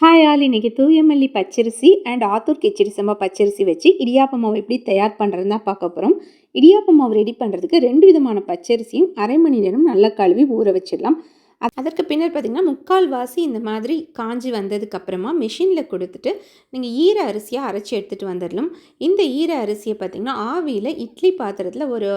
Hi all, இன்னைக்கு தூயமல்லி பச்சரிசி and Attur khichdi சம்பா பச்சரிசி வச்சு இடியாப்ப மாவு எப்படி தயார் பண்ணுறதுன்னு தான் பார்க்க போகிறோம். இடியாப்ப மாவு ரெடி பண்ணுறதுக்கு 2 விதமான பச்சரிசியும் அரை மணி நேரம் நல்லா கழுவி ஊற வச்சிடலாம். அதற்கு பின்னர் பார்த்திங்கன்னா 3/4 இந்த மாதிரி காஞ்சி வந்ததுக்கப்புறமா மிஷினில் கொடுத்துட்டு நீங்கள் ஈர அரிசியாக அரைச்சி எடுத்துகிட்டு வந்துடலாம். இந்த ஈர அரிசியை பார்த்திங்கன்னா ஆவியில் இட்லி பாத்திரத்தில் ஒரு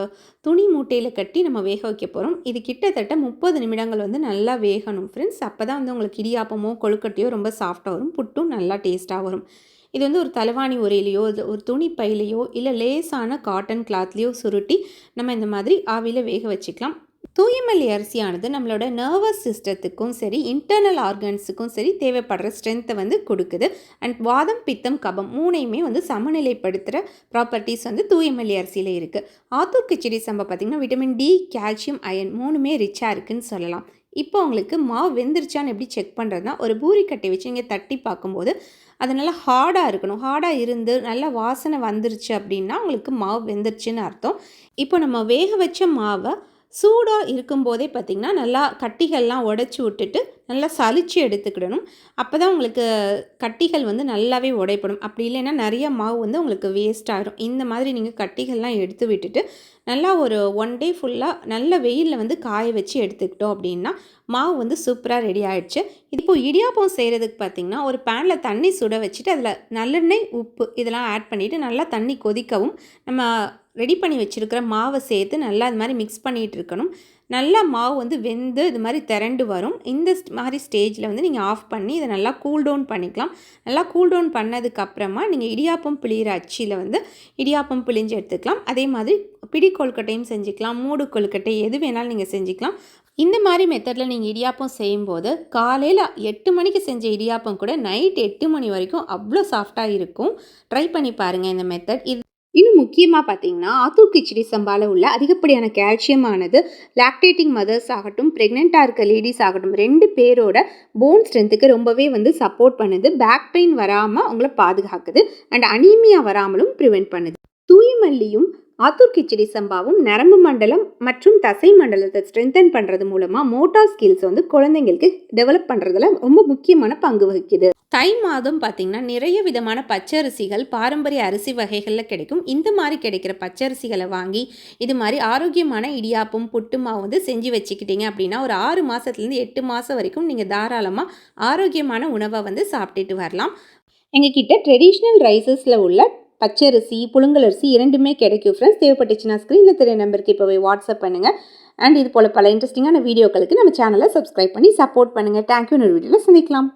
துணி மூட்டையில் கட்டி நம்ம வேக வைக்க போகிறோம். இது கிட்டத்தட்ட 30 நிமிடங்கள் வந்து நல்லா வேகணும் ஃப்ரெண்ட்ஸ். அப்போ தான் வந்து உங்களுக்கு இடியாப்பமோ கொழுக்கட்டையோ ரொம்ப சாஃப்டாக வரும், புட்டும் நல்லா டேஸ்ட்டாக வரும். இது வந்து ஒரு தலைவாணி உரையிலையோ ஒரு துணி பையிலையோ இல்லை லேசான காட்டன் கிளாத்லேயோ சுருட்டி நம்ம இந்த மாதிரி ஆவியில் வேக வச்சுக்கலாம். தூயமல்லி அரிசியானது நம்மளோட நர்வஸ் சிஸ்டத்துக்கும் சரி, இன்டர்னல் ஆர்கன்ஸுக்கும் சரி தேவைப்படுற ஸ்ட்ரென்த்தை வந்து கொடுக்குது. அண்ட் வாதம், பித்தம், கபம் மூணையுமே வந்து சமநிலைப்படுத்துகிற ப்ராப்பர்ட்டிஸ் வந்து தூயமல்லி அரிசியில் இருக்குது. ஆத்தூர் கிச்சடி சம்பா பார்த்திங்கன்னா விட்டமின் டி, கால்சியம், அயன் மூணுமே ரிச்சாக இருக்குதுன்னு சொல்லலாம். இப்போ உங்களுக்கு மாவு வெந்துருச்சான்னு எப்படி செக் பண்ணுறதுனா, ஒரு பூரிக்கட்டை வச்சு நீங்கள் தட்டி பார்க்கும்போது அது நல்லா ஹார்டாக இருக்கணும். ஹார்டாக இருந்து நல்லா வாசனை வந்துருச்சு அப்படின்னா உங்களுக்கு மாவு வெந்துருச்சுன்னு அர்த்தம். இப்போ நம்ம வேக வச்ச மாவை சூடாக இருக்கும்போதே பார்த்திங்கன்னா நல்லா கட்டிகள்லாம் உடச்சி விட்டுட்டு நல்லா சலிச்சு எடுத்துக்கிடணும். அப்போ தான் உங்களுக்கு கட்டிகள் வந்து நல்லாவே உடைப்படும். அப்படி இல்லைன்னா நிறைய மாவு வந்து உங்களுக்கு வேஸ்ட் ஆகிடும். இந்த மாதிரி நீங்கள் கட்டிகள்லாம் எடுத்து விட்டுட்டு நல்லா ஒரு 1 டே ஃபுல்லாக நல்ல வெயிலில் வந்து காய வச்சு எடுத்துக்கிட்டோம் அப்படின்னா மாவு வந்து சூப்பராக ரெடி ஆகிடுச்சு. இப்போது இடியாப்பம் செய்கிறதுக்கு பார்த்திங்கன்னா ஒரு பேனில் தண்ணி சுட வச்சுட்டு அதில் நல்லெண்ணெய், உப்பு இதெல்லாம் ஆட் பண்ணிவிட்டு நல்லா தண்ணி கொதிக்கவும் நம்ம ரெடி பண்ணி வச்சுருக்கிற மாவை சேர்த்து நல்லா இது மாதிரி மிக்ஸ் பண்ணிகிட்டு இருக்கணும். நல்லா மாவு வந்து வெந்து இது மாதிரி திரண்டு வரும். இந்த மாதிரி ஸ்டேஜில் வந்து நீங்கள் ஆஃப் பண்ணி இதை நல்லா கூல் டவுன் பண்ணிக்கலாம். நல்லா கூல் டவுன் பண்ணதுக்கப்புறமா நீங்கள் இடியாப்பம் பிழிகிற அச்சியில் வந்து இடியாப்பம் பிழிஞ்சு எடுத்துக்கலாம். அதே மாதிரி பிடி கொழுக்கட்டையும் செஞ்சுக்கலாம், மூடு கொழுக்கட்டை எது வேணாலும் நீங்கள் செஞ்சுக்கலாம். இந்த மாதிரி மெத்தடில் நீங்கள் இடியாப்பம் செய்யும்போது காலையில் 8 மணிக்கு செஞ்ச இடியாப்பம் கூட நைட் 8 மணி வரைக்கும் அவ்வளோ சாஃப்டாக இருக்கும். ட்ரை பண்ணி பாருங்கள் இந்த மெத்தட். இன்னும் முக்கியமாக பார்த்தீங்கன்னா ஆத்தூர் கிச்சடி சம்பாவில் உள்ள அதிகப்படியான கால்சியமானது லாக்டேட்டிங் மதர்ஸ் ஆகட்டும், ப்ரெக்னெண்ட்டாக இருக்க லேடிஸ் ஆகட்டும் 2 பேரோட போன் ஸ்ட்ரென்த்துக்கு ரொம்பவே வந்து சப்போர்ட் பண்ணுது. பேக் பெயின் வராமல் உங்களை பாதுகாக்குது அண்ட் அனீமியா வராமலும் ப்ரிவெண்ட் பண்ணுது. தூயமல்லியும் ஆத்தூர் கிச்சடி சம்பாவும் நரம்பு மண்டலம் மற்றும் தசை மண்டலத்தை ஸ்ட்ரென்தன் பண்ணுறது மூலமாக மோட்டார் ஸ்கில்ஸ் வந்து குழந்தைங்களுக்கு டெவலப் பண்ணுறதுல ரொம்ப முக்கியமான பங்கு வகிக்குது. தை மாதம் பார்த்திங்கன்னா நிறைய விதமான பச்சரிசிகள் பாரம்பரிய அரிசி வகைகளில் கிடைக்கும். இந்த மாதிரி கிடைக்கிற பச்சரிசிகளை வாங்கி இது மாதிரி ஆரோக்கியமான இடியாப்பம், புட்டு மாவு வந்து செஞ்சு வச்சுக்கிட்டீங்க அப்படின்னா ஒரு 6 மாதத்துலேருந்து 8 மாதம் வரைக்கும் நீங்கள் தாராளமாக ஆரோக்கியமான உணவை வந்து சாப்பிட்டுட்டு வரலாம். எங்ககிட்ட ட்ரெடிஷ்னல் ரைஸஸில் உள்ள பச்சரிசி, புழுங்கலரிசி 2மே கிடைக்கும் ஃப்ரெண்ட்ஸ். தேவைப்பட்டுச்சுன்னா ஸ்க்ரீனில் தெரிய நம்பருக்கு இப்போவே வாட்ஸ்அப் பண்ணுங்கள். அண்ட் இது போல் பல இன்ட்ரெஸ்டிங்கான வீடியோக்களுக்கு நம்ம சேனலை சப்ஸ்கிரைப் பண்ணி சப்போர்ட் பண்ணுங்கள். தேங்க்யூ. ஒரு வீடியோவில் சந்திக்கலாம்.